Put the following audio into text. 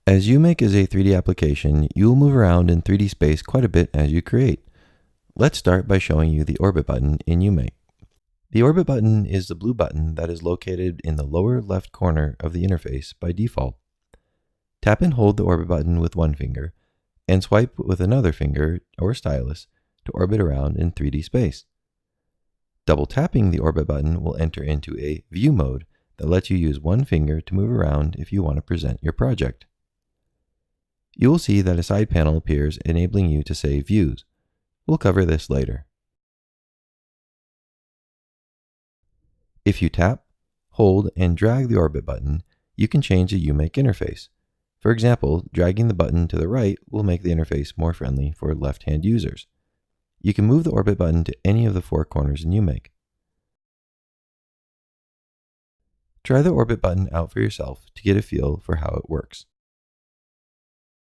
As uMake is a 3D application, you will move around in 3D space quite a bit as you create. Let's start by showing you the orbit button in uMake. The orbit button is the blue button that is located in the lower left corner of the interface by default. Tap and hold the orbit button with one finger, and swipe with another finger or stylus to orbit around in 3D space. Double tapping the orbit button will enter into a view mode that lets you use one finger to move around if you want to present your project. You will see that a side panel appears enabling you to save views. We'll cover this later. If you tap, hold, and drag the orbit button, you can change the uMake interface. For example, dragging the button to the right will make the interface more friendly for left-hand users. You can move the orbit button to any of the four corners in uMake. Try the orbit button out for yourself to get a feel for how it works.